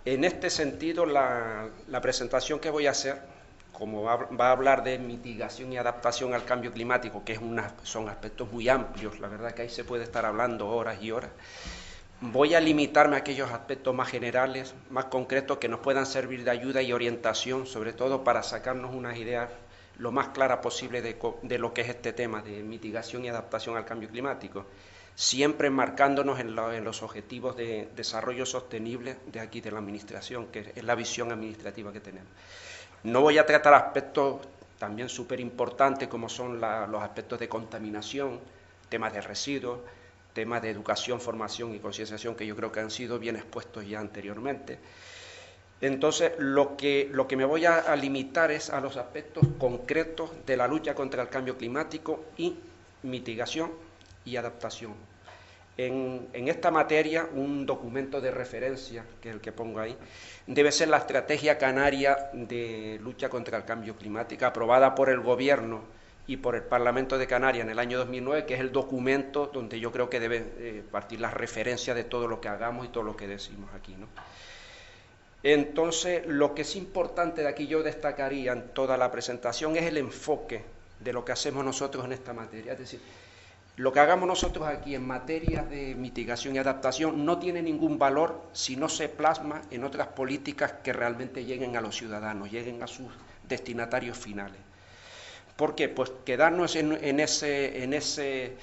En este sentido, la presentación que voy a hacer, como va a hablar de mitigación y adaptación al cambio climático, que son aspectos muy amplios, la verdad que ahí se puede estar hablando horas y horas, voy a limitarme a aquellos aspectos más generales, más concretos, que nos puedan servir de ayuda y orientación, sobre todo para sacarnos unas ideas lo más claras posible de lo que es este tema de mitigación y adaptación al cambio climático, siempre enmarcándonos en los objetivos de desarrollo sostenible de aquí de la Administración, que es la visión administrativa que tenemos. No voy a tratar aspectos también súper importantes como son los aspectos de contaminación, temas de residuos, temas de educación, formación y concienciación, que yo creo que han sido bien expuestos ya anteriormente. Entonces, lo que me voy a limitar es a los aspectos concretos de la lucha contra el cambio climático y mitigación y adaptación. En esta materia, un documento de referencia, que es el que pongo ahí, debe ser la Estrategia Canaria de Lucha contra el Cambio Climático, aprobada por el Gobierno y por el Parlamento de Canarias en el año 2009, que es el documento donde yo creo que debe partir la referencia de todo lo que hagamos y todo lo que decimos aquí, ¿no? Entonces, lo que es importante de aquí yo destacaría en toda la presentación es el enfoque de lo que hacemos nosotros en esta materia. Es decir, lo que hagamos nosotros aquí en materia de mitigación y adaptación no tiene ningún valor si no se plasma en otras políticas que realmente lleguen a los ciudadanos, lleguen a sus destinatarios finales. ¿Por qué? Pues quedarnos en ese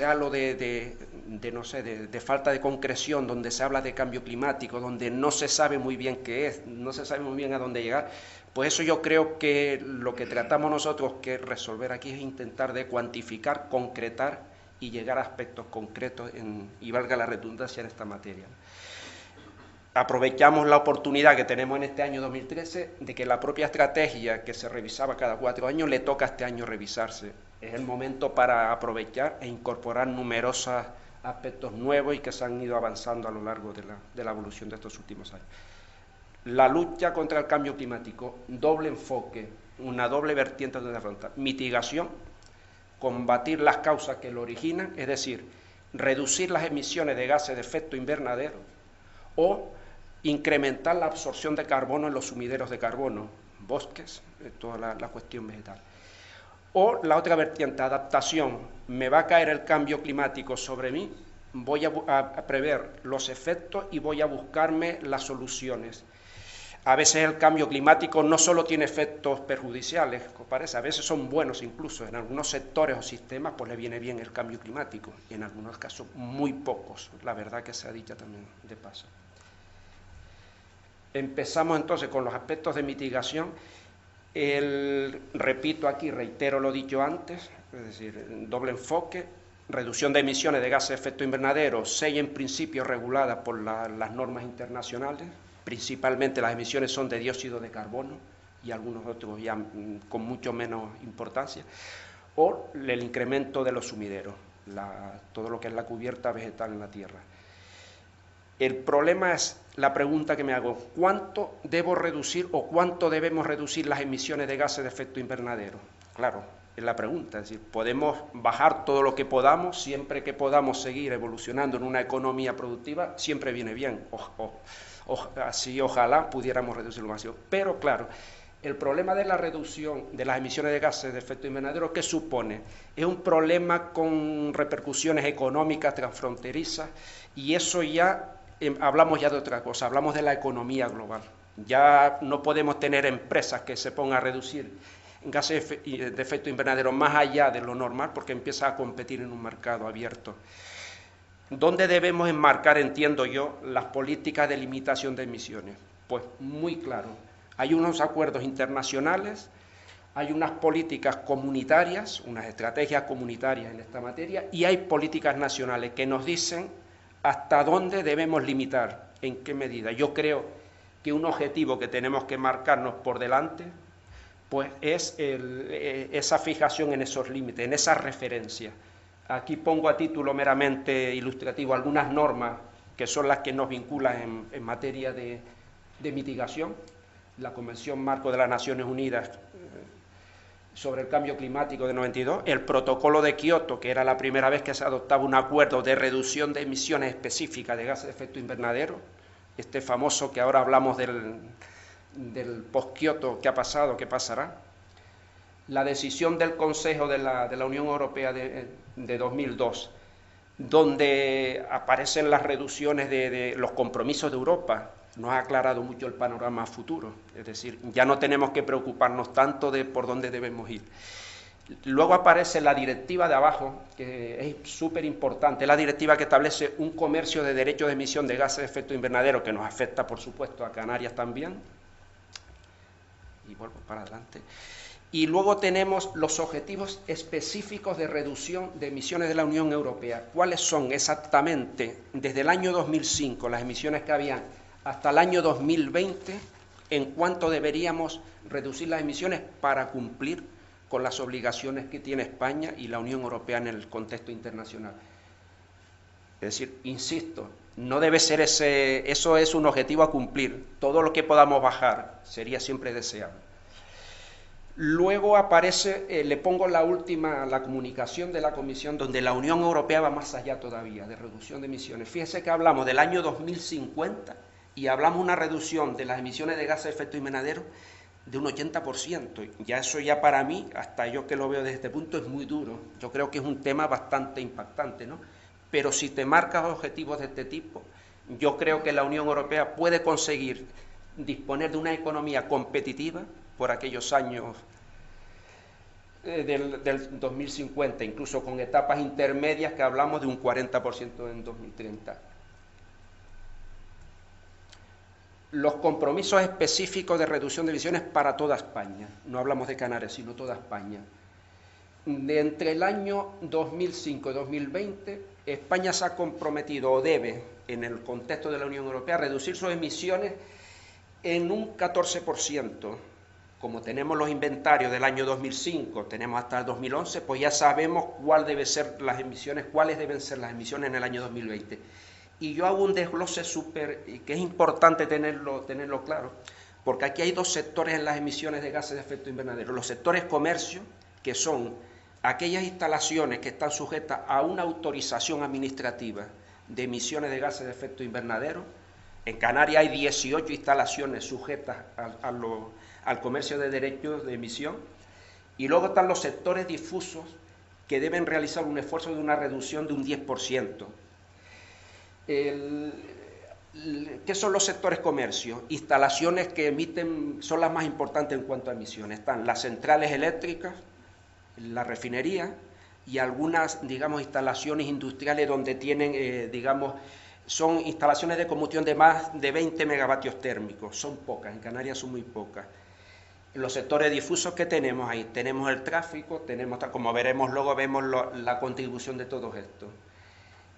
halo no sé, de falta de concreción, donde se habla de cambio climático, donde no se sabe muy bien qué es, no se sabe muy bien a dónde llegar, pues eso yo creo que lo que tratamos nosotros que resolver aquí es intentar de cuantificar, concretar y llegar a aspectos concretos y valga la redundancia en esta materia. Aprovechamos la oportunidad que tenemos en este año 2013 de que la propia estrategia que se revisaba cada 4 años le toca este año revisarse. Es el momento para aprovechar e incorporar numerosos aspectos nuevos y que se han ido avanzando a lo largo de la evolución de estos últimos años. La lucha contra el cambio climático, doble enfoque, una doble vertiente de afrontar. Mitigación, combatir las causas que lo originan, es decir, reducir las emisiones de gases de efecto invernadero o incrementar la absorción de carbono en los sumideros de carbono, bosques, toda la cuestión vegetal. O la otra vertiente, adaptación, me va a caer el cambio climático sobre mí, voy a prever los efectos y voy a buscarme las soluciones. A veces el cambio climático no solo tiene efectos perjudiciales, como parece, a veces son buenos incluso, en algunos sectores o sistemas pues le viene bien el cambio climático, y en algunos casos muy pocos, la verdad que se ha dicho también de paso. Empezamos entonces con los aspectos de mitigación. Repito aquí, reitero lo dicho antes, es decir, doble enfoque, reducción de emisiones de gases de efecto invernadero, 6 en principio reguladas por las normas internacionales, principalmente las emisiones son de dióxido de carbono y algunos otros ya con mucho menos importancia, o el incremento de los sumideros, todo lo que es la cubierta vegetal en la tierra. El problema es la pregunta que me hago, ¿cuánto debo reducir o cuánto debemos reducir las emisiones de gases de efecto invernadero? Claro, es la pregunta, es decir, podemos bajar todo lo que podamos, siempre que podamos seguir evolucionando en una economía productiva, siempre viene bien, así ojalá pudiéramos reducirlo más. Pero claro, el problema de la reducción de las emisiones de gases de efecto invernadero, ¿qué supone? Es un problema con repercusiones económicas transfronterizas y eso ya hablamos ya de otra cosa, hablamos de la economía global. Ya no podemos tener empresas que se pongan a reducir gases de efecto invernadero más allá de lo normal porque empieza a competir en un mercado abierto. ¿Dónde debemos enmarcar, entiendo yo, las políticas de limitación de emisiones? Pues muy claro, hay unos acuerdos internacionales, hay unas políticas comunitarias, unas estrategias comunitarias en esta materia y hay políticas nacionales que nos dicen hasta dónde debemos limitar, en qué medida. Yo creo que un objetivo que tenemos que marcarnos por delante pues es esa fijación en esos límites, en esa referencia. Aquí pongo a título meramente ilustrativo algunas normas que son las que nos vinculan en materia de mitigación. La Convención Marco de las Naciones Unidas sobre el cambio climático de 92, el protocolo de Kioto, que era la primera vez que se adoptaba un acuerdo de reducción de emisiones específicas de gases de efecto invernadero, este famoso que ahora hablamos del post-Kioto, ¿qué ha pasado? ¿Qué pasará? La decisión del Consejo de la Unión Europea de 2002, donde aparecen las reducciones de los compromisos de Europa, nos ha aclarado mucho el panorama futuro. Es decir, ya no tenemos que preocuparnos tanto de por dónde debemos ir. Luego aparece la directiva de abajo, que es súper importante, la directiva que establece un comercio de derechos de emisión de gases de efecto invernadero, que nos afecta, por supuesto, a Canarias también. Y vuelvo para adelante. Y luego tenemos los objetivos específicos de reducción de emisiones de la Unión Europea. ¿Cuáles son exactamente, desde el año 2005, las emisiones que habían, hasta el año 2020, en cuánto deberíamos reducir las emisiones para cumplir con las obligaciones que tiene España y la Unión Europea en el contexto internacional? Es decir, insisto, no debe ser eso es un objetivo a cumplir. Todo lo que podamos bajar sería siempre deseable. Luego aparece, le pongo la comunicación de la Comisión, donde la Unión Europea va más allá todavía, de reducción de emisiones. Fíjese que hablamos del año 2050 y hablamos de una reducción de las emisiones de gases de efecto invernadero de un 80%. Ya eso ya para mí, hasta yo que lo veo desde este punto, es muy duro. Yo creo que es un tema bastante impactante, ¿no? Pero si te marcas objetivos de este tipo, yo creo que la Unión Europea puede conseguir disponer de una economía competitiva por aquellos años del 2050, incluso con etapas intermedias que hablamos de un 40% en 2030. Los compromisos específicos de reducción de emisiones para toda España, no hablamos de Canarias, sino toda España. De entre el año 2005 y 2020, España se ha comprometido o debe, en el contexto de la Unión Europea, reducir sus emisiones en un 14%. Como tenemos los inventarios del año 2005, tenemos hasta el 2011, pues ya sabemos cuáles deben ser las emisiones en el año 2020. Y yo hago un desglose que es importante tenerlo claro, porque aquí hay dos sectores en las emisiones de gases de efecto invernadero. Los sectores comercio, que son aquellas instalaciones que están sujetas a una autorización administrativa de emisiones de gases de efecto invernadero. En Canarias hay 18 instalaciones sujetas al comercio de derechos de emisión. Y luego están los sectores difusos, que deben realizar un esfuerzo de una reducción de un 10%. ¿Qué son los sectores comercio? Instalaciones que emiten, son las más importantes en cuanto a emisiones. Están las centrales eléctricas, la refinería y algunas, digamos, instalaciones industriales donde tienen, son instalaciones de combustión de más de 20 megavatios térmicos. Son pocas, en Canarias son muy pocas. En los sectores difusos que tenemos ahí, tenemos el tráfico, como veremos luego, vemos la contribución de todos estos.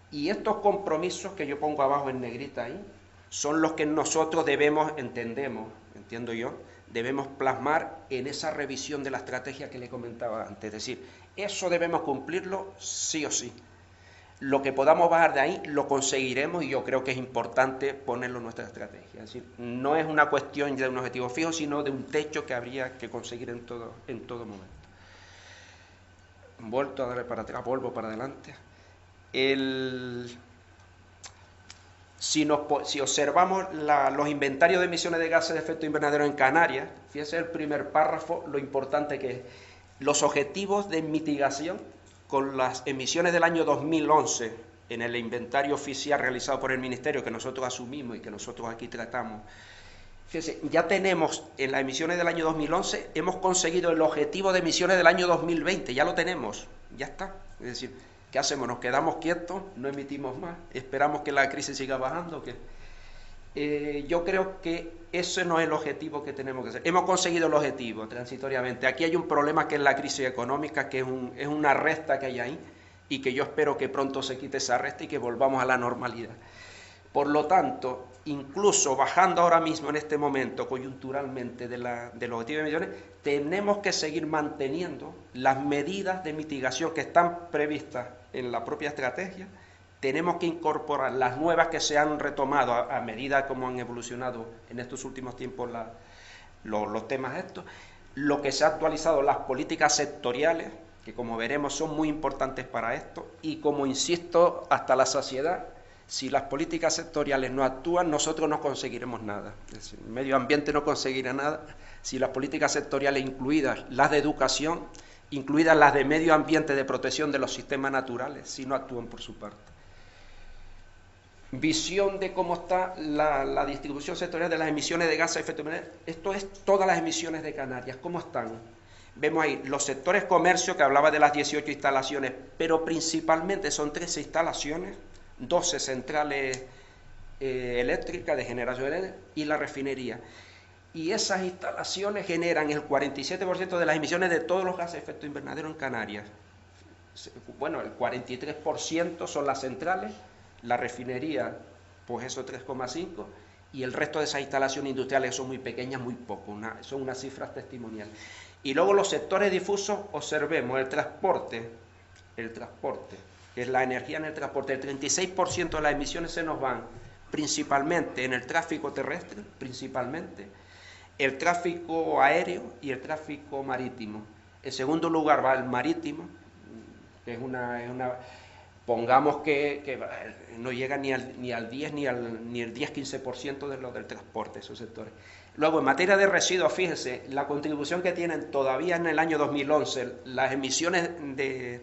Y estos compromisos que yo pongo abajo en negrita ahí, son los que nosotros entiendo yo, debemos plasmar en esa revisión de la estrategia que le comentaba antes. Es decir, eso debemos cumplirlo sí o sí. Lo que podamos bajar de ahí lo conseguiremos y yo creo que es importante ponerlo en nuestra estrategia. Es decir, no es una cuestión de un objetivo fijo, sino de un techo que habría que conseguir en todo momento. Vuelto a darle para atrás, vuelvo para adelante. Si observamos los inventarios de emisiones de gases de efecto invernadero en Canarias, fíjense el primer párrafo, lo importante que es. Los objetivos de mitigación con las emisiones del año 2011 en el inventario oficial realizado por el Ministerio, que nosotros asumimos y que nosotros aquí tratamos. Fíjense, ya tenemos en las emisiones del año 2011, hemos conseguido el objetivo de emisiones del año 2020, ya lo tenemos, ya está. Es decir, ¿qué hacemos? ¿Nos quedamos quietos? ¿No emitimos más? ¿Esperamos que la crisis siga bajando? Yo creo que ese no es el objetivo que tenemos que hacer. Hemos conseguido el objetivo transitoriamente. Aquí hay un problema que es la crisis económica, que es una resta que hay ahí, y que yo espero que pronto se quite esa resta y que volvamos a la normalidad. Por lo tanto, incluso bajando ahora mismo en este momento coyunturalmente del objetivo de emisiones, tenemos que seguir manteniendo las medidas de mitigación que están previstas en la propia estrategia. Tenemos que incorporar las nuevas que se han retomado a medida como han evolucionado en estos últimos tiempos los temas estos, lo que se ha actualizado, las políticas sectoriales, que como veremos son muy importantes para esto, y como insisto hasta la saciedad, Si las políticas sectoriales no actúan, nosotros no conseguiremos nada. Es decir, el medio ambiente no conseguirá nada si las políticas sectoriales, incluidas las de educación, incluidas las de medio ambiente, de protección de los sistemas naturales, si no actúan por su parte. Visión de cómo está la distribución sectorial de las emisiones de gases de efecto invernadero. Esto es todas las emisiones de Canarias. ¿Cómo están? Vemos ahí los sectores comercio, que hablaba de las 18 instalaciones, pero principalmente son 13 instalaciones, 12 centrales eléctricas de generación eléctrica y la refinería. Y esas instalaciones generan el 47% de las emisiones de todos los gases de efecto invernadero en Canarias. Bueno, el 43% son las centrales, la refinería, pues eso 3,5%, y el resto de esas instalaciones industriales son muy pequeñas, muy poco, son unas cifras testimoniales. Y luego los sectores difusos, observemos el transporte, que es la energía en el transporte, el 36% de las emisiones se nos van principalmente en el tráfico terrestre, principalmente, el tráfico aéreo y el tráfico marítimo. En segundo lugar va el marítimo, que es pongamos que no llega ni al 10, ni el 10-15% de lo del transporte, esos sectores. Luego, en materia de residuos, fíjense, la contribución que tienen todavía en el año 2011, las emisiones de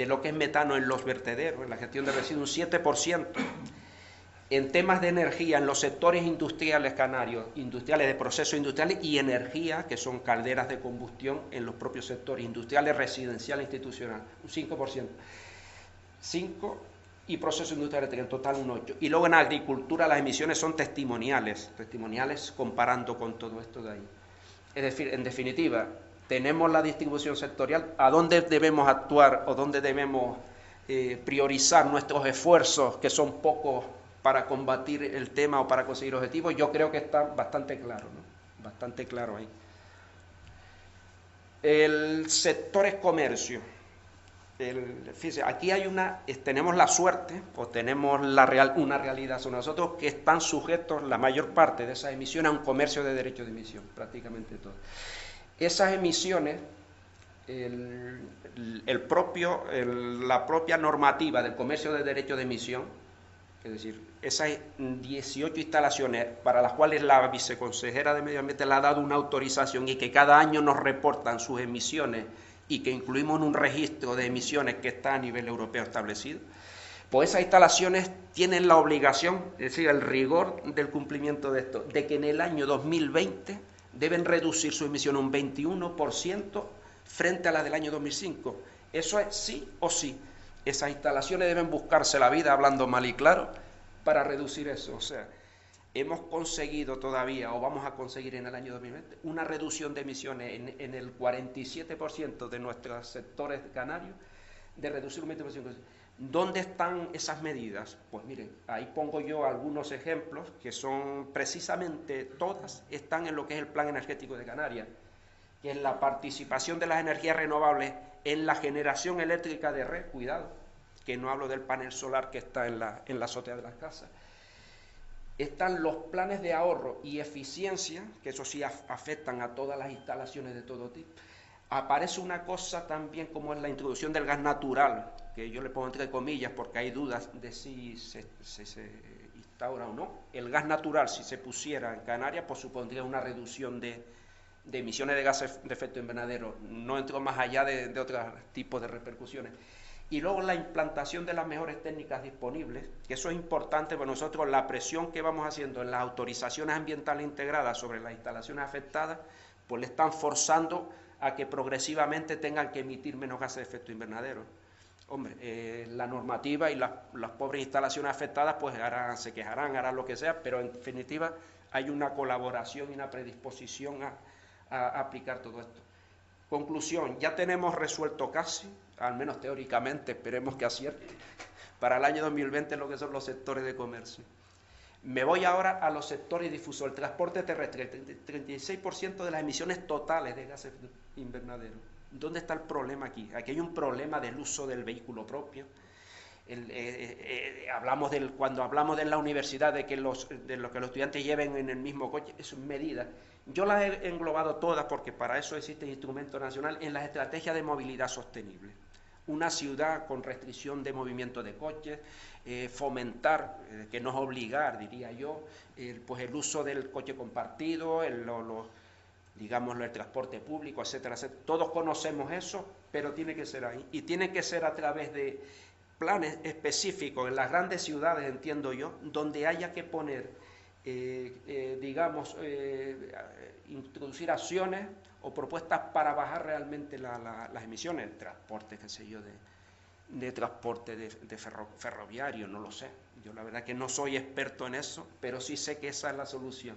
lo que es metano en los vertederos, en la gestión de residuos, un 7%. En temas de energía, en los sectores industriales canarios, industriales de procesos industriales y energía, que son calderas de combustión en los propios sectores industriales, residencial e institucional, un 5%. 5% y procesos industriales, en total un 8%. Y luego en agricultura las emisiones son testimoniales comparando con todo esto de ahí. Es decir, en definitiva, tenemos la distribución sectorial, a dónde debemos actuar o dónde debemos priorizar nuestros esfuerzos, que son pocos, para combatir el tema o para conseguir objetivos. Yo creo que está bastante claro, ¿no? Bastante claro ahí. El sector es comercio. Fíjense, aquí tenemos la suerte, o tenemos una realidad sobre nosotros, que están sujetos, la mayor parte de esas emisiones, a un comercio de derechos de emisión, prácticamente todo. Esas emisiones, la propia normativa del comercio de derechos de emisión, es decir, esas 18 instalaciones para las cuales la viceconsejera de Medio Ambiente le ha dado una autorización y que cada año nos reportan sus emisiones y que incluimos en un registro de emisiones que está a nivel europeo establecido, pues esas instalaciones tienen la obligación, es decir, el rigor del cumplimiento de esto, de que en el año 2020 deben reducir su emisión un 21% frente a la del año 2005. Eso es sí o sí. Esas instalaciones deben buscarse la vida, hablando mal y claro, para reducir eso. O sea, hemos conseguido todavía, o vamos a conseguir en el año 2020, una reducción de emisiones en el 47% de nuestros sectores canarios, de reducir un 20%. ¿Dónde están esas medidas? Pues miren, ahí pongo yo algunos ejemplos, que son precisamente todas, están en lo que es el Plan Energético de Canarias, que es la participación de las energías renovables en la generación eléctrica de red, cuidado, que no hablo del panel solar que está en la azotea de las casas. Están los planes de ahorro y eficiencia, que eso sí afectan a todas las instalaciones de todo tipo. Aparece una cosa también como es la introducción del gas natural, que yo le pongo entre comillas porque hay dudas de si se instaura o no. El gas natural, si se pusiera en Canarias, pues supondría una reducción de emisiones de gases de efecto invernadero. No entro más allá de otros tipos de repercusiones. Y luego la implantación de las mejores técnicas disponibles, que eso es importante para nosotros, la presión que vamos haciendo en las autorizaciones ambientales integradas sobre las instalaciones afectadas, pues le están forzando a que progresivamente tengan que emitir menos gases de efecto invernadero. Hombre, la normativa y las pobres instalaciones afectadas pues se quejarán, harán lo que sea, pero en definitiva hay una colaboración y una predisposición a aplicar todo esto. Conclusión, ya tenemos resuelto casi, al menos teóricamente, esperemos que acierte, para el año 2020 lo que son los sectores de comercio. Me voy ahora a los sectores difusos, el transporte terrestre, el 36% de las emisiones totales de gases invernaderos. ¿Dónde está el problema aquí? Aquí hay un problema del uso del vehículo propio. Cuando hablamos de la universidad de lo que los estudiantes lleven en el mismo coche, es medida. Yo las he englobado todas porque para eso existe el instrumento nacional en las estrategias de movilidad sostenible. una ciudad con restricción de movimiento de coches, fomentar, que no es obligar, diría yo, pues el uso del coche compartido, digámoslo, el transporte público, etcétera, etcétera. Todos conocemos eso, pero tiene que ser ahí. Y tiene que ser a través de planes específicos en las grandes ciudades, entiendo yo, donde haya que poner, introducir acciones o propuestas para bajar realmente las emisiones, el transporte, qué sé yo, de transporte ferroviario, no lo sé. Yo la verdad que no soy experto en eso, pero sí sé que esa es la solución.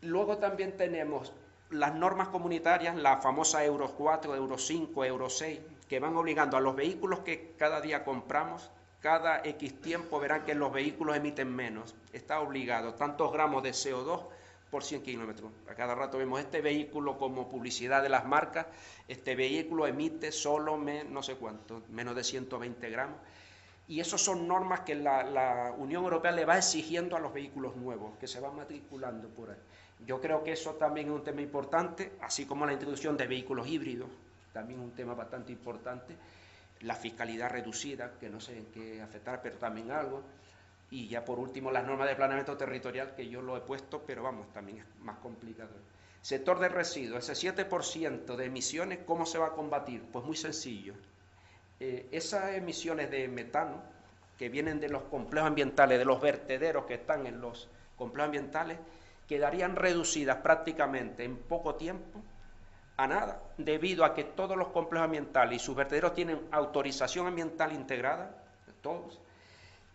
Luego también tenemos las normas comunitarias, la famosa Euro 4, Euro 5, Euro 6, que van obligando a los vehículos que cada día compramos, cada X tiempo verán que los vehículos emiten menos. Está obligado, tantos gramos de CO2 por 100 kilómetros. A cada rato vemos este vehículo como publicidad de las marcas, este vehículo emite solo no sé cuánto, menos de 120 gramos. Y esas son normas que la Unión Europea le va exigiendo a los vehículos nuevos, que se van matriculando por ahí. Yo creo que eso también es un tema importante, así como la introducción de vehículos híbridos, también un tema bastante importante, la fiscalidad reducida, que no sé en qué afectar, pero también algo, y ya por último las normas de planeamiento territorial, que yo lo he puesto, pero vamos, también es más complicado. Sector de residuos, ese 7% de emisiones, ¿cómo se va a combatir? Pues muy sencillo. Esas emisiones de metano que vienen de los complejos ambientales, de los vertederos que están en los complejos ambientales, quedarían reducidas prácticamente en poco tiempo a nada, debido a que todos los complejos ambientales y sus vertederos tienen autorización ambiental integrada, todos,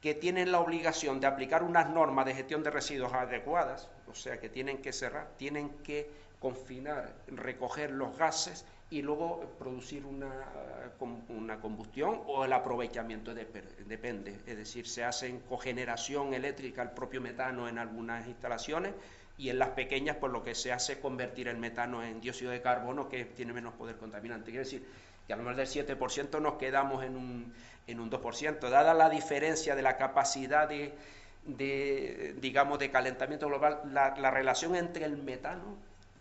que tienen la obligación de aplicar unas normas de gestión de residuos adecuadas, o sea que tienen que cerrar, tienen que confinar, recoger los gases y luego producir una combustión o el aprovechamiento, depende, es decir, se hace en cogeneración eléctrica el propio metano en algunas instalaciones y en las pequeñas pues lo que se hace es convertir el metano en dióxido de carbono, que tiene menos poder contaminante. Quiere decir que a lo mejor del 7% nos quedamos en un 2%, dada la diferencia de la capacidad digamos, de calentamiento global, la relación entre el metano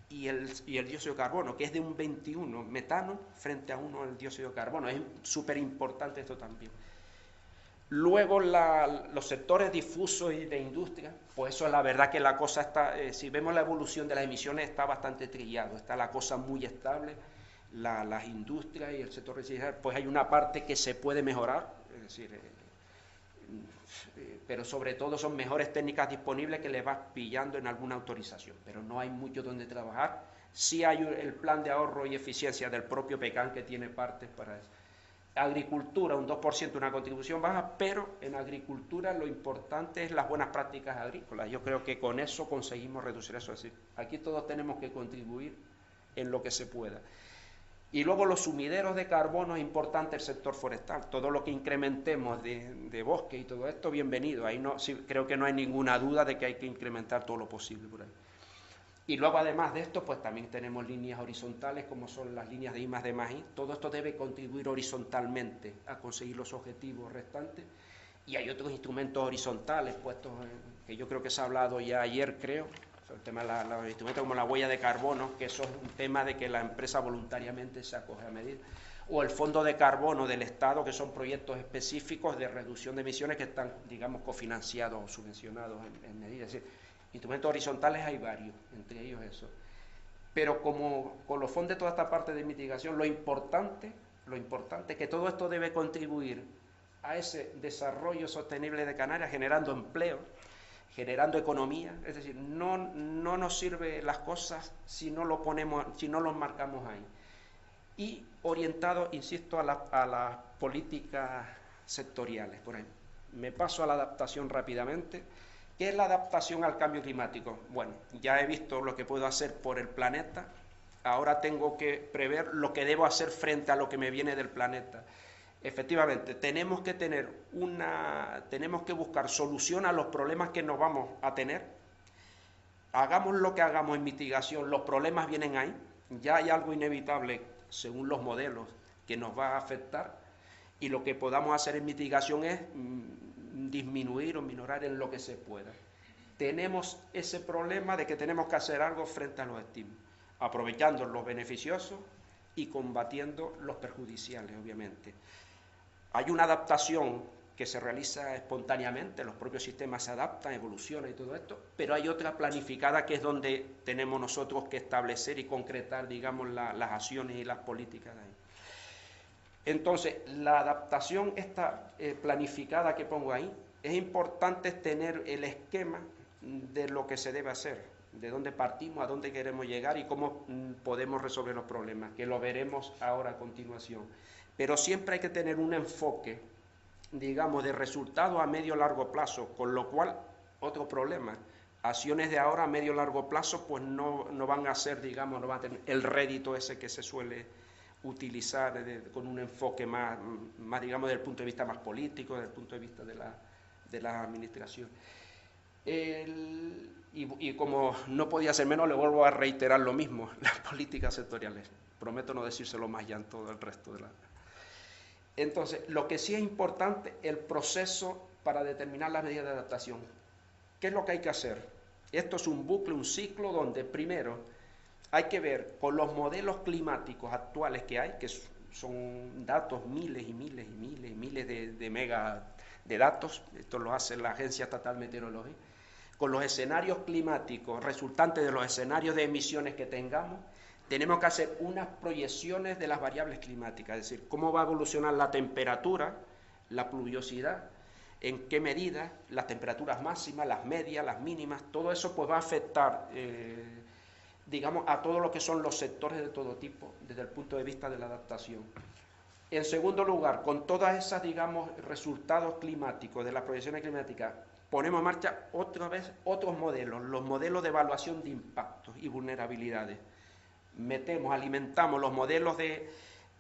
y el dióxido de carbono, que es de un 21 metano frente a 1 el dióxido de carbono. Es súper importante esto también. Luego los sectores difusos y de industria, pues eso es la verdad que la cosa está, si vemos la evolución de las emisiones está bastante trillado, está la cosa muy estable, las industrias y el sector residencial, pues hay una parte que se puede mejorar, es decir, pero sobre todo son mejores técnicas disponibles que les vas pillando en alguna autorización, pero no hay mucho donde trabajar. Sí hay el plan de ahorro y eficiencia del propio PECAN que tiene partes para eso. Agricultura, un 2%, una contribución baja, pero en agricultura lo importante es las buenas prácticas agrícolas. Yo creo que con eso conseguimos reducir eso. Es decir, aquí todos tenemos que contribuir en lo que se pueda. Y luego los sumideros de carbono, es importante el sector forestal. Todo lo que incrementemos de bosque y todo esto, bienvenido. Ahí no, sí, creo que no hay ninguna duda de que hay que incrementar todo lo posible por ahí. Y luego, además de esto, pues también tenemos líneas horizontales, como son las líneas de I+D+I. Todo esto debe contribuir horizontalmente a conseguir los objetivos restantes. Y hay otros instrumentos horizontales puestos, que yo creo que se ha hablado ya ayer, creo, el tema de los instrumentos como la huella de carbono, que eso es un tema de que la empresa voluntariamente se acoge a medir. O el fondo de carbono del Estado, que son proyectos específicos de reducción de emisiones que están, digamos, cofinanciados o subvencionados en medidas. Es decir, instrumentos horizontales hay varios, entre ellos eso. Pero como con los fondos de toda esta parte de mitigación, lo importante es que todo esto debe contribuir a ese desarrollo sostenible de Canarias, generando empleo, generando economía. Es decir, no nos sirven las cosas si no lo ponemos, si no los marcamos ahí. Y orientado, insisto, a las políticas sectoriales. Por ahí. Me paso a la adaptación rápidamente. ¿Qué es la adaptación al cambio climático? Bueno, ya he visto lo que puedo hacer por el planeta, ahora tengo que prever lo que debo hacer frente a lo que me viene del planeta. Efectivamente, tenemos que buscar solución a los problemas que nos vamos a tener. Hagamos lo que hagamos en mitigación, los problemas vienen ahí, ya hay algo inevitable, según los modelos, que nos va a afectar, y lo que podamos hacer en mitigación es disminuir o minorar en lo que se pueda. Tenemos ese problema de que tenemos que hacer algo frente a los estímulos, aprovechando los beneficiosos y combatiendo los perjudiciales, obviamente. Hay una adaptación que se realiza espontáneamente, los propios sistemas se adaptan, evolucionan y todo esto, pero hay otra planificada que es donde tenemos nosotros que establecer y concretar, digamos, las acciones y las políticas de ahí. Entonces, la adaptación esta planificada que pongo ahí, es importante tener el esquema de lo que se debe hacer, de dónde partimos, a dónde queremos llegar y cómo podemos resolver los problemas, que lo veremos ahora a continuación. Pero siempre hay que tener un enfoque, digamos, de resultados a medio largo plazo, con lo cual, otro problema, acciones de ahora a medio largo plazo pues no van a ser, digamos, no van a tener el rédito ese que se suele utilizar con un enfoque más, digamos, desde el punto de vista más político, desde el punto de vista de la administración. Y como no podía ser menos, le vuelvo a reiterar lo mismo, las políticas sectoriales. Prometo no decírselo más ya en todo el resto de la... Entonces, lo que sí es importante, el proceso para determinar las medidas de adaptación. ¿Qué es lo que hay que hacer? Esto es un bucle, un ciclo donde primero hay que ver con los modelos climáticos actuales que hay, que son datos, miles y miles y miles y miles de mega de datos, esto lo hace la Agencia Estatal de Meteorología, con los escenarios climáticos resultantes de los escenarios de emisiones que tengamos, tenemos que hacer unas proyecciones de las variables climáticas, es decir, cómo va a evolucionar la temperatura, la pluviosidad, en qué medida, las temperaturas máximas, las medias, las mínimas, todo eso pues va a afectar, digamos, a todo lo que son los sectores de todo tipo, desde el punto de vista de la adaptación. En segundo lugar, con todas esas, digamos, resultados climáticos, de las proyecciones climáticas, ponemos en marcha otra vez otros modelos, los modelos de evaluación de impactos y vulnerabilidades. Alimentamos los modelos de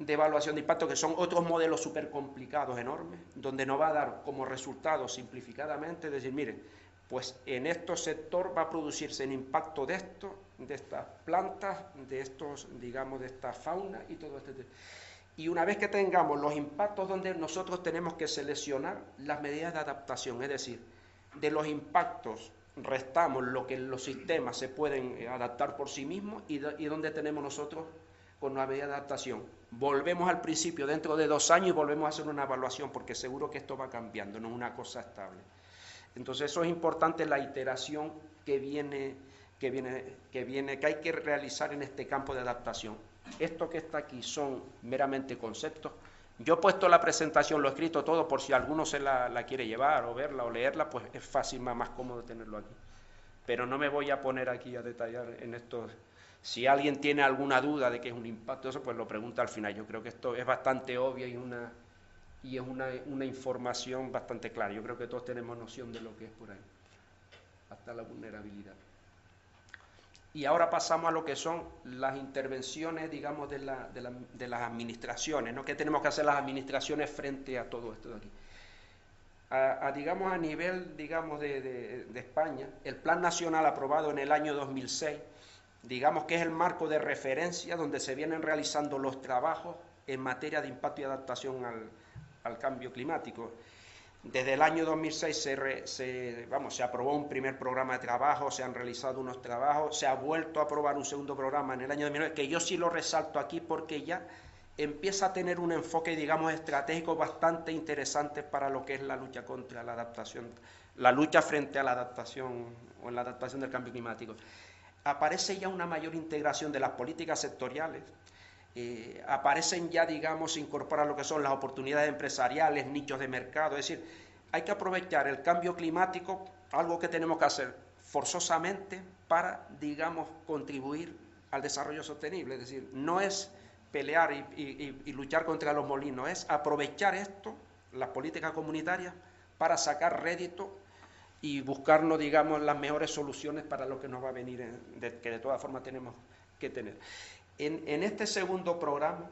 evaluación de impacto, que son otros modelos súper complicados, enormes, donde nos va a dar como resultado simplificadamente, decir, miren, pues en este sector va a producirse el impacto de esto, de estas plantas, de estos, digamos, de esta fauna y todo esto. Y una vez que tengamos los impactos donde nosotros tenemos que seleccionar las medidas de adaptación, es decir, de los impactos restamos lo que los sistemas se pueden adaptar por sí mismos y donde tenemos nosotros con una medida de adaptación. Volvemos al principio dentro de 2 años y volvemos a hacer una evaluación porque seguro que esto va cambiando, no es una cosa estable. Entonces eso es importante, la iteración que hay que realizar en este campo de adaptación. Esto que está aquí son meramente conceptos. Yo he puesto la presentación, lo he escrito todo, por si alguno se la quiere llevar o verla o leerla, pues es fácil, más cómodo tenerlo aquí. Pero no me voy a poner aquí a detallar en esto. Si alguien tiene alguna duda de que es un impacto, eso pues lo pregunta al final. Yo creo que esto es bastante obvio y es una información bastante clara. Yo creo que todos tenemos noción de lo que es por ahí, hasta la vulnerabilidad. Y ahora pasamos a lo que son las intervenciones, digamos, de las administraciones, ¿no? ¿Qué tenemos que hacer las administraciones frente a todo esto de aquí? Digamos, a nivel, digamos, de España, el Plan Nacional aprobado en el año 2006, digamos que es el marco de referencia donde se vienen realizando los trabajos en materia de impacto y adaptación al cambio climático. Desde el año 2006 se aprobó un primer programa de trabajo, se han realizado unos trabajos, se ha vuelto a aprobar un segundo programa en el año 2009, que yo sí lo resalto aquí porque ya empieza a tener un enfoque, digamos, estratégico bastante interesante para lo que es la lucha contra la adaptación, la lucha frente a la adaptación o en la adaptación del cambio climático. Aparece ya una mayor integración de las políticas sectoriales, aparecen ya, digamos, incorporar lo que son las oportunidades empresariales, nichos de mercado, es decir, hay que aprovechar el cambio climático, algo que tenemos que hacer forzosamente para, digamos, contribuir al desarrollo sostenible, es decir, no es pelear y luchar contra los molinos, es aprovechar esto, las políticas comunitarias, para sacar rédito y buscarnos, digamos, las mejores soluciones para lo que nos va a venir, que de todas formas tenemos que tener. En este segundo programa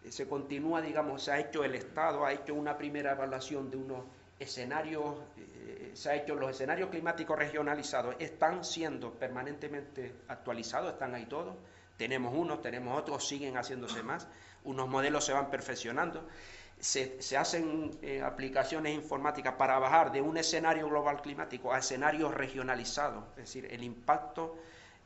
se continúa, digamos, se ha hecho el Estado, ha hecho una primera evaluación de unos escenarios, se ha hecho los escenarios climáticos regionalizados, están siendo permanentemente actualizados, están ahí todos, tenemos unos, tenemos otros, siguen haciéndose más, unos modelos se van perfeccionando, se hacen aplicaciones informáticas para bajar de un escenario global climático a escenarios regionalizados, es decir, el impacto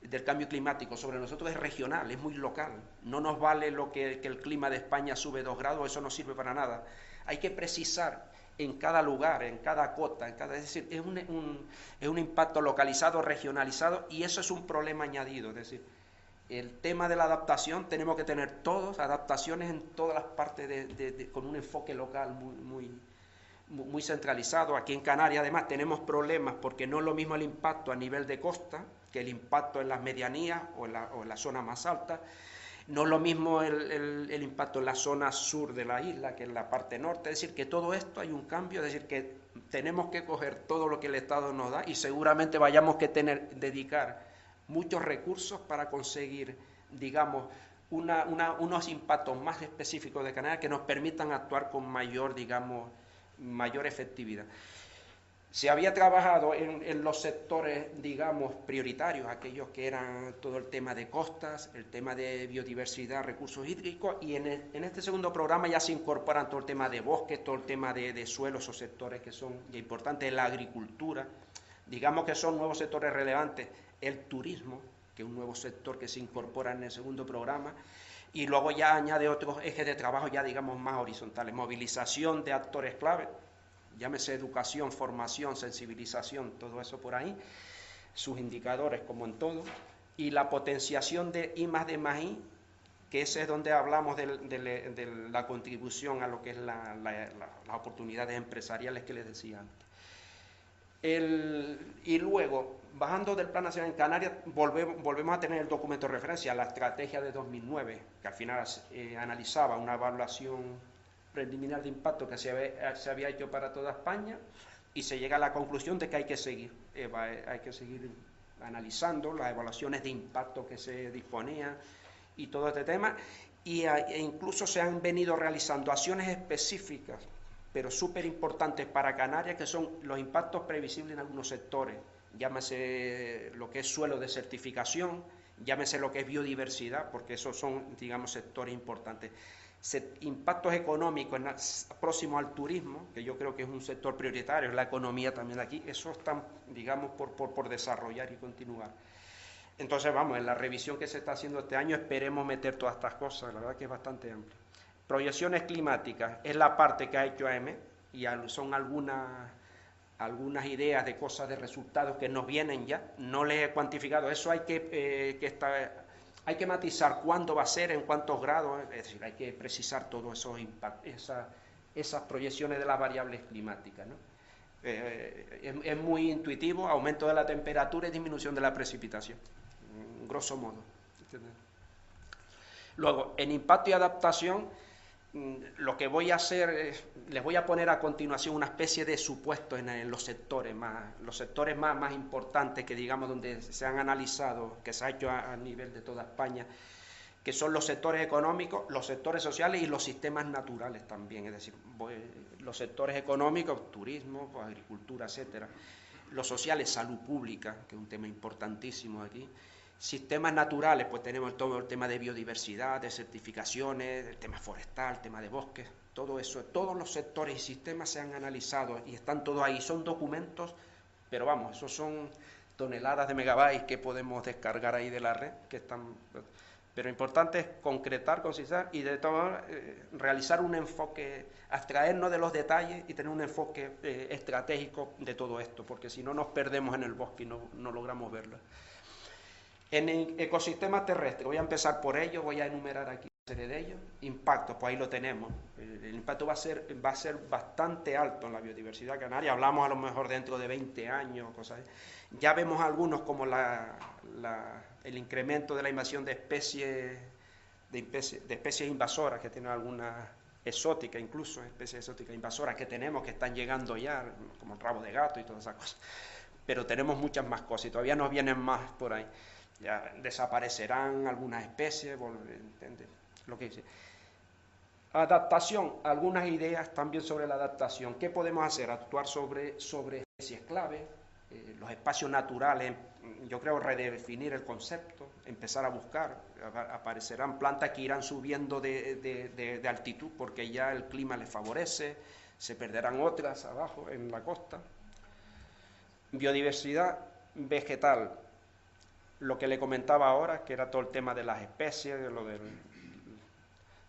del cambio climático sobre nosotros es regional, es muy local. No nos vale lo que el clima de España sube 2 grados, eso no sirve para nada. Hay que precisar en cada lugar, en cada cota, es decir, es un impacto localizado, regionalizado, y eso es un problema añadido. Es decir, el tema de la adaptación, tenemos que tener todos adaptaciones en todas las partes con un enfoque local muy centralizado. Aquí en Canarias además tenemos problemas porque no es lo mismo el impacto a nivel de costa que el impacto en las medianías o en la zona más alta. No es lo mismo el impacto en la zona sur de la isla que en la parte norte. Es decir, que todo esto hay un cambio, es decir, que tenemos que coger todo lo que el Estado nos da y seguramente vayamos a dedicar muchos recursos para conseguir, digamos, unos impactos más específicos de Canarias que nos permitan actuar con mayor, digamos, mayor efectividad. Se había trabajado en los sectores, digamos, prioritarios, aquellos que eran todo el tema de costas, el tema de biodiversidad, recursos hídricos, y en este segundo programa ya se incorporan todo el tema de bosques, todo el tema de suelos o sectores que son importantes, la agricultura, digamos que son nuevos sectores relevantes, el turismo, que es un nuevo sector que se incorpora en el segundo programa, y luego ya añade otros ejes de trabajo ya, digamos, más horizontales, movilización de actores clave, llámese educación, formación, sensibilización, todo eso por ahí, sus indicadores como en todo, y la potenciación de I+D+I, que ese es donde hablamos de la contribución a lo que es las oportunidades empresariales que les decía antes. Y luego, bajando del Plan Nacional en Canarias, volvemos a tener el documento de referencia, la estrategia de 2009, que al final analizaba una evaluación preliminar de impacto que se había hecho para toda España, y se llega a la conclusión de que hay que seguir analizando las evaluaciones de impacto que se disponían y todo este tema, e incluso se han venido realizando acciones específicas pero súper importantes para Canarias, que son los impactos previsibles en algunos sectores, llámese lo que es suelo de certificación, llámese lo que es biodiversidad, porque esos son, digamos, sectores importantes. Impactos económicos próximos al turismo, que yo creo que es un sector prioritario, la economía también aquí, eso están, digamos, por desarrollar y continuar. Entonces, vamos, en la revisión que se está haciendo este año esperemos meter todas estas cosas, la verdad que es bastante amplio. Proyecciones climáticas es la parte que ha hecho AM y son algunas ideas de cosas, de resultados que nos vienen ya. No les he cuantificado, eso hay que matizar cuándo va a ser, en cuántos grados, es decir, hay que precisar todos esos impactos, esas proyecciones de las variables climáticas, ¿no? Es muy intuitivo, aumento de la temperatura y disminución de la precipitación, grosso modo. Luego, en impacto y adaptación, lo que voy a hacer es, les voy a poner a continuación una especie de supuestos en los sectores más importantes, que digamos donde se han analizado, que se ha hecho a nivel de toda España, que son los sectores económicos, los sectores sociales y los sistemas naturales también, es decir, los sectores económicos, turismo, pues, agricultura, etcétera. Los sociales, salud pública, que es un tema importantísimo aquí. Sistemas naturales, pues tenemos todo el tema de biodiversidad, de certificaciones, el tema forestal, el tema de bosques, todo eso, todos los sectores y sistemas se han analizado y están todos ahí, son documentos, pero vamos, esos son toneladas de megabytes que podemos descargar ahí de la red, que están, pero importante es concretar, concisar y de todo realizar un enfoque, abstraernos de los detalles y tener un enfoque estratégico de todo esto, porque si no nos perdemos en el bosque y no logramos verlo. En el ecosistema terrestre, voy a empezar por ello, voy a enumerar aquí una serie de ellos. Impactos, pues ahí lo tenemos. El impacto va a ser bastante alto en la biodiversidad canaria. Hablamos a lo mejor dentro de 20 años, cosas así. Ya vemos algunos como el incremento de la invasión de especies invasoras, que tienen algunas exóticas, incluso especies exóticas invasoras que tenemos, que están llegando ya, como el rabo de gato y todas esas cosas. Pero tenemos muchas más cosas y todavía nos vienen más por ahí. Ya desaparecerán algunas especies, ¿entiendes? Lo que dice. Adaptación, algunas ideas también sobre la adaptación. ¿Qué podemos hacer? Actuar sobre especies clave, los espacios naturales, yo creo redefinir el concepto, empezar a buscar, aparecerán plantas que irán subiendo de altitud porque ya el clima les favorece, se perderán otras abajo en la costa. Biodiversidad vegetal. lo que le comentaba ahora, que era todo el tema de las especies,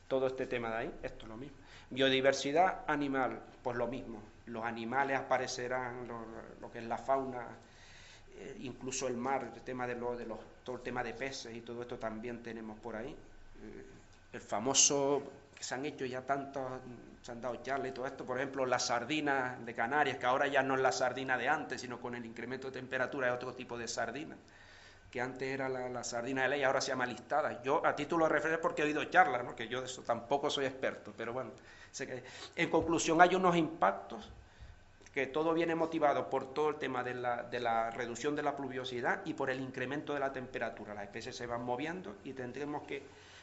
todo este tema de ahí, esto es lo mismo. Biodiversidad animal, pues lo mismo. Los animales aparecerán, lo que es la fauna, incluso el mar, el tema todo el tema de peces y todo esto también tenemos por ahí. El famoso, que se han hecho ya tantos, se han dado charlas y todo esto, por ejemplo, las sardinas de Canarias, que ahora ya no es la sardina de antes, sino con el incremento de temperatura es otro tipo de sardina, que antes era la sardina de ley, ahora se llama listada. Yo a título de referencia porque he oído charlas, ¿no? Que yo de eso tampoco soy experto, pero bueno, sé que en conclusión hay unos impactos que todo viene motivado por todo el tema de la reducción de la pluviosidad y por el incremento de la temperatura. Las especies se van moviendo y tendremos que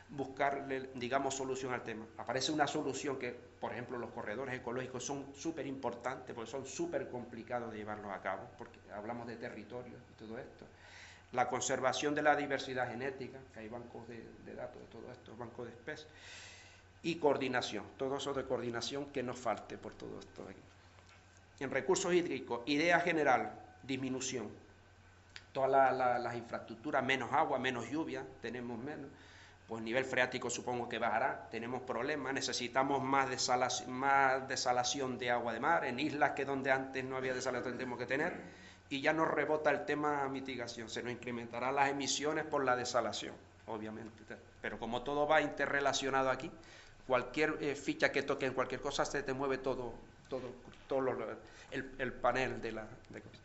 buscarle, digamos, solución al tema. Aparece una solución que, por ejemplo, los corredores ecológicos son súper importantes, porque son súper complicados de llevarlos a cabo, porque hablamos de territorio y todo esto. La conservación de la diversidad genética, que hay bancos de datos de todo esto, bancos de especies, y coordinación, todo eso de coordinación que nos falte por todo esto aquí. En recursos hídricos, idea general, disminución. Todas las infraestructuras, menos agua, menos lluvia, tenemos menos. Pues nivel freático supongo que bajará, tenemos problemas, necesitamos más desalación de agua de mar, en islas que donde antes no había desalación tendremos que tener, y ya nos rebota el tema mitigación, se nos incrementarán las emisiones por la desalación, obviamente. Pero como todo va interrelacionado aquí, cualquier ficha que toque en cualquier cosa se te mueve todo el panel de cosas.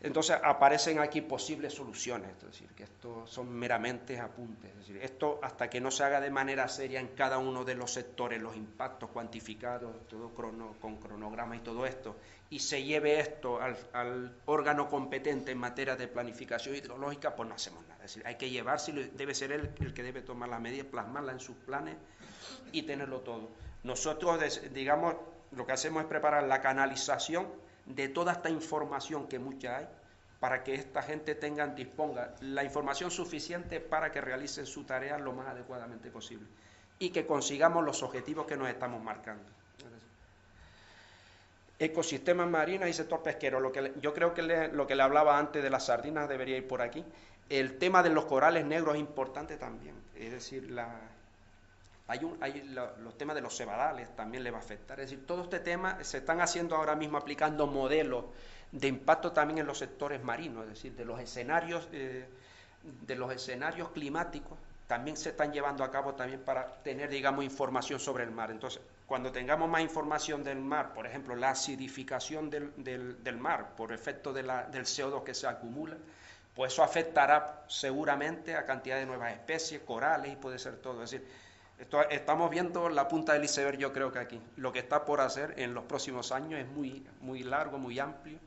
Entonces aparecen aquí posibles soluciones, es decir, que esto son meramente apuntes, es decir, esto hasta que no se haga de manera seria en cada uno de los sectores, los impactos cuantificados, todo con cronograma y todo esto, y se lleve esto al órgano competente en materia de planificación hidrológica, pues no hacemos nada, es decir, hay que llevárselo, debe ser él el que debe tomar las medidas, plasmarla en sus planes y tenerlo todo. Nosotros, digamos, lo que hacemos es preparar la canalización de toda esta información que mucha hay, para que esta gente disponga la información suficiente para que realicen su tarea lo más adecuadamente posible y que consigamos los objetivos que nos estamos marcando. Ecosistemas marinos y sector pesquero, yo creo que lo que le hablaba antes de las sardinas debería ir por aquí. El tema de los corales negros es importante también, es decir, los temas de los cebadales también le va a afectar. Es decir, todo este tema se están haciendo ahora mismo aplicando modelos de impacto también en los sectores marinos, es decir, de los escenarios climáticos también se están llevando a cabo también para tener, digamos, información sobre el mar. Entonces, cuando tengamos más información del mar, por ejemplo, la acidificación del mar por efecto del CO2 que se acumula, pues eso afectará seguramente a cantidad de nuevas especies, corales y puede ser todo. Es decir, estamos viendo la punta del iceberg, yo creo que aquí. Lo que está por hacer en los próximos años es muy, muy largo, muy amplio,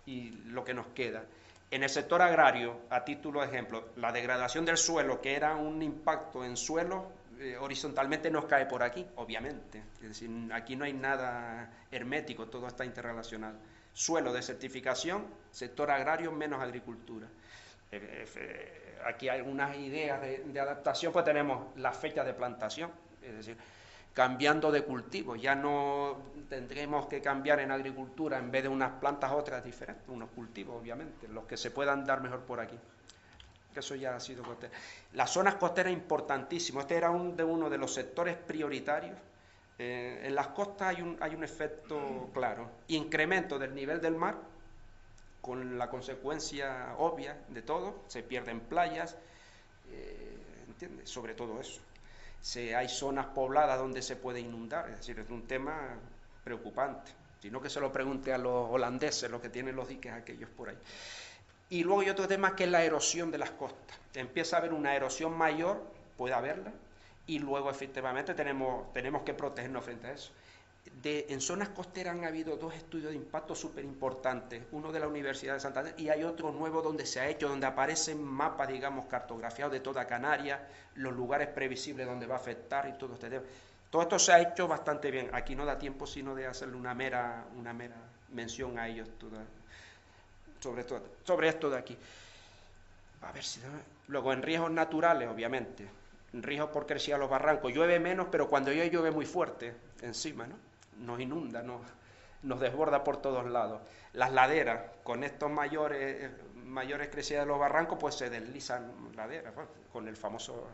y lo que nos queda. En el sector agrario, a título de ejemplo, la degradación del suelo, que era un impacto en suelo, horizontalmente nos cae por aquí, obviamente. Es decir, aquí no hay nada hermético, todo está interrelacionado. Suelo, desertificación, sector agrario, menos agricultura. Aquí hay algunas ideas de adaptación, pues tenemos las fechas de plantación, es decir, cambiando de cultivo, ya no tendremos que cambiar en agricultura, en vez de unas plantas otras diferentes, unos cultivos obviamente, los que se puedan dar mejor por aquí, que eso ya ha sido costero. Las zonas costeras importantísimo, este era uno de los sectores prioritarios. En las costas hay un efecto claro, incremento del nivel del mar, con la consecuencia obvia de todo, se pierden playas, ¿entiendes? Sobre todo eso. Hay zonas pobladas donde se puede inundar, es decir, es un tema preocupante, sino que se lo pregunte a los holandeses, los que tienen los diques aquellos por ahí. Y luego hay otro tema que es la erosión de las costas. Empieza a haber una erosión mayor, puede haberla, y luego efectivamente tenemos que protegernos frente a eso. En zonas costeras han habido 2 estudios de impacto súper importantes, uno de la Universidad de Santander y hay otro nuevo donde se ha hecho, donde aparecen mapas, digamos, cartografiados de toda Canarias, los lugares previsibles donde va a afectar y todo este tema. Todo esto se ha hecho bastante bien, aquí no da tiempo sino de hacerle una mera mención a ellos sobre esto de aquí. A ver si... Luego en riesgos naturales, obviamente, en riesgos por crecida los barrancos, llueve menos, pero cuando llueve muy fuerte encima, ¿no? Nos inunda, nos desborda por todos lados. Las laderas, con estos mayores crecidas de los barrancos, pues se deslizan laderas, pues, con el famoso,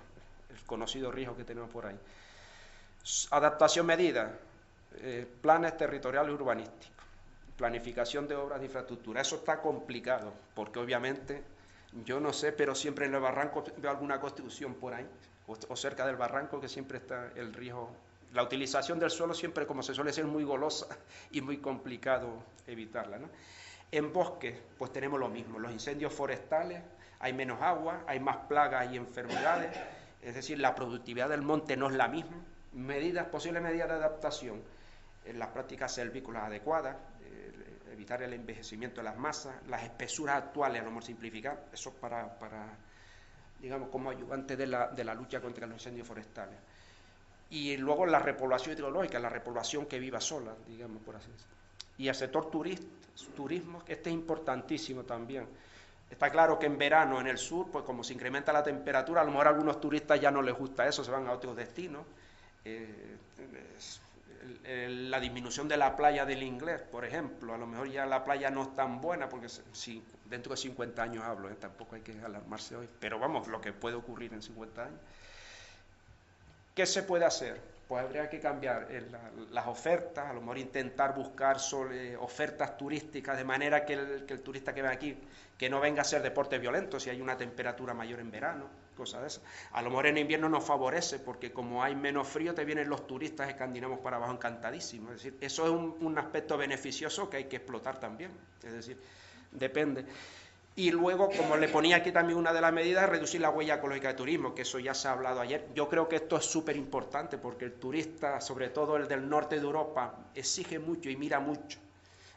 el conocido riesgo que tenemos por ahí. Adaptación medida, planes territoriales urbanísticos, planificación de obras de infraestructura. Eso está complicado, porque obviamente, yo no sé, pero siempre en el barranco veo alguna construcción por ahí, o cerca del barranco, que siempre está el riesgo. La utilización del suelo siempre, como se suele decir, muy golosa y muy complicado evitarla, ¿no? En bosques, pues tenemos lo mismo, los incendios forestales, hay menos agua, hay más plagas y enfermedades, es decir, la productividad del monte no es la misma. Posibles medidas de adaptación, en las prácticas selvícolas adecuadas, evitar el envejecimiento de las masas, las espesuras actuales, a lo mejor simplificar, eso para digamos, como ayudante de la lucha contra los incendios forestales. Y luego la repoblación hidrológica, la repoblación que viva sola, digamos, por así decirlo. Y el sector turismo, que este es importantísimo también. Está claro que en verano en el sur, pues como se incrementa la temperatura, a lo mejor a algunos turistas ya no les gusta eso, se van a otros destinos. La disminución de la playa del Inglés, por ejemplo, a lo mejor ya la playa no es tan buena, porque si dentro de 50 años hablo, tampoco hay que alarmarse hoy, pero vamos, lo que puede ocurrir en 50 años. ¿Qué se puede hacer? Pues habría que cambiar las ofertas, a lo mejor intentar buscar ofertas turísticas de manera que el turista que venga aquí, que no venga a hacer deporte violento si hay una temperatura mayor en verano, cosas de esas. A lo mejor en invierno nos favorece porque como hay menos frío te vienen los turistas escandinavos para abajo encantadísimos. Es decir, eso es un aspecto beneficioso que hay que explotar también. Es decir, depende. Y luego, como le ponía aquí también una de las medidas, reducir la huella ecológica de turismo, que eso ya se ha hablado ayer. Yo creo que esto es súper importante porque el turista, sobre todo el del norte de Europa, exige mucho y mira mucho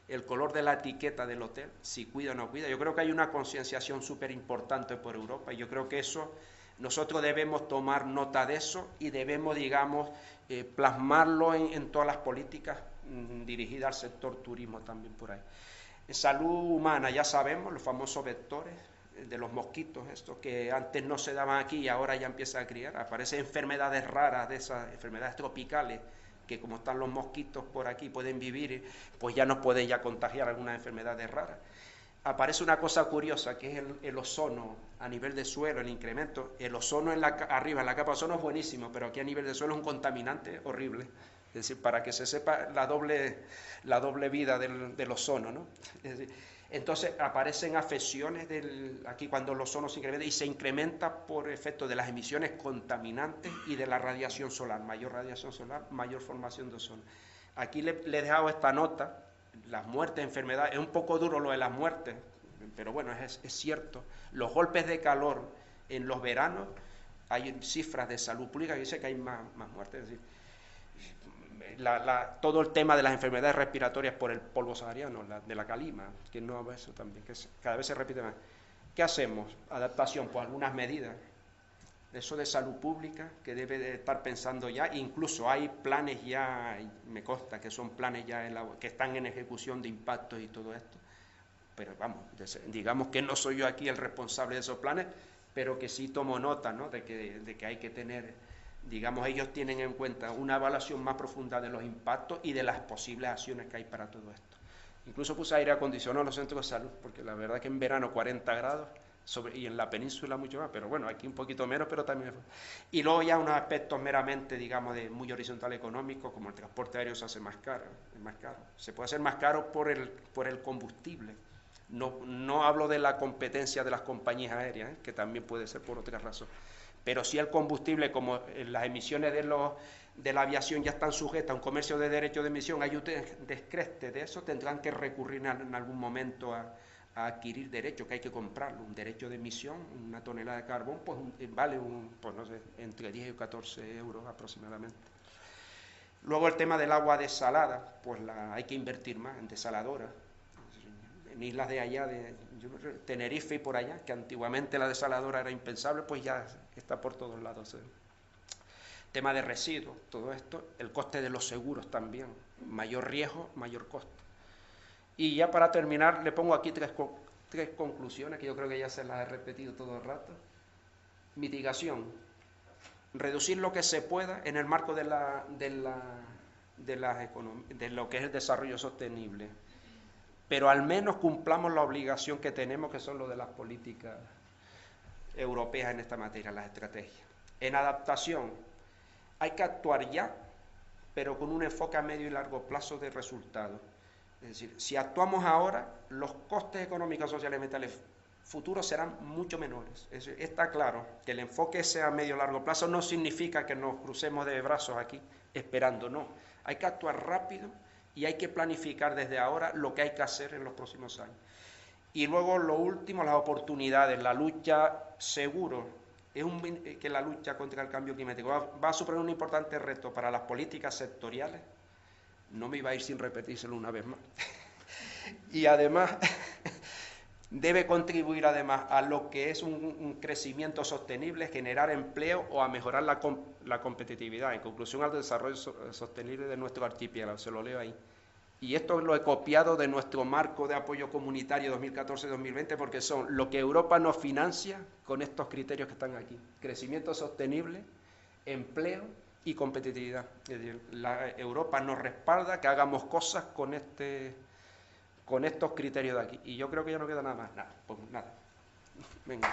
el color de la etiqueta del hotel, si cuida o no cuida. Yo creo que hay una concienciación súper importante por Europa y yo creo que eso, nosotros debemos tomar nota de eso y debemos, digamos, plasmarlo en todas las políticas dirigidas al sector turismo también por ahí. En salud humana ya sabemos los famosos vectores de los mosquitos, estos que antes no se daban aquí y ahora ya empiezan a criar. Aparecen enfermedades raras, de esas enfermedades tropicales, que como están los mosquitos por aquí pueden vivir, pues ya nos pueden ya contagiar algunas enfermedades raras. Aparece una cosa curiosa, que es el ozono a nivel de suelo, el incremento. El ozono arriba, en la capa de ozono es buenísimo, pero aquí a nivel de suelo es un contaminante horrible. Es decir, para que se sepa la doble vida del ozono, ¿no? Es decir, entonces aparecen afecciones aquí cuando el ozono se incrementa y se incrementa por efecto de las emisiones contaminantes y de la radiación solar. Mayor radiación solar, mayor formación de ozono. Aquí le he dejado esta nota, las muertes, enfermedades, es un poco duro lo de las muertes, pero bueno, es cierto. Los golpes de calor en los veranos, hay cifras de salud pública que dicen que hay más muertes, es decir, todo el tema de las enfermedades respiratorias por el polvo sahariano, de la calima, que no eso también, que cada vez se repite más. ¿Qué hacemos? Adaptación, pues algunas medidas. Eso de salud pública que debe de estar pensando ya, incluso hay planes ya, me consta que son planes ya que están en ejecución de impactos y todo esto, pero vamos, digamos que no soy yo aquí el responsable de esos planes, pero que sí tomo nota, ¿no? de que hay que tener, digamos, ellos tienen en cuenta una evaluación más profunda de los impactos y de las posibles acciones que hay para todo esto. Incluso puse aire acondicionado en los centros de salud, porque la verdad que en verano 40 grados, y en la península mucho más, pero bueno, aquí un poquito menos, pero también. Y luego ya unos aspectos meramente, digamos, de muy horizontal económico, como el transporte aéreo se hace más caro, es más caro. Se puede hacer más caro por el combustible. No hablo de la competencia de las compañías aéreas, que también puede ser por otra razón. Pero sí el combustible, como las emisiones de la aviación ya están sujetas a un comercio de derechos de emisión, hay un descreste de eso, tendrán que recurrir en algún momento a adquirir derechos, que hay que comprarlo, un derecho de emisión, una tonelada de carbón, pues vale pues no sé, entre 10 y 14 euros aproximadamente. Luego el tema del agua desalada, pues hay que invertir más en desaladoras. En islas de allá, Tenerife y por allá, que antiguamente la desaladora era impensable, pues ya está por todos lados. Tema de residuos, todo esto, el coste de los seguros también, mayor riesgo, mayor coste. Y ya para terminar, le pongo aquí tres conclusiones que yo creo que ya se las he repetido todo el rato. Mitigación, reducir lo que se pueda en el marco de la de lo que es el desarrollo sostenible, pero al menos cumplamos la obligación que tenemos, que son lo de las políticas europeas en esta materia, las estrategias. En adaptación hay que actuar ya, pero con un enfoque a medio y largo plazo de resultados. Es decir, si actuamos ahora, los costes económicos, sociales y ambientales futuros serán mucho menores. Está claro que el enfoque sea a medio y largo plazo no significa que nos crucemos de brazos aquí esperando, no. Hay que actuar rápido y hay que planificar desde ahora lo que hay que hacer en los próximos años. Y luego lo último, las oportunidades, la lucha seguro, que la lucha contra el cambio climático va a suponer un importante reto para las políticas sectoriales. No me iba a ir sin repetírselo una vez más. Y además debe contribuir además a lo que es un crecimiento sostenible, generar empleo o a mejorar la competitividad. En conclusión, al desarrollo sostenible de nuestro archipiélago, se lo leo ahí. Y esto lo he copiado de nuestro marco de apoyo comunitario 2014-2020 porque son lo que Europa nos financia con estos criterios que están aquí. Crecimiento sostenible, empleo y competitividad. Es decir, Europa nos respalda que hagamos cosas con estos criterios de aquí. Y yo creo que ya no queda nada más. Nada, pues nada. Venga.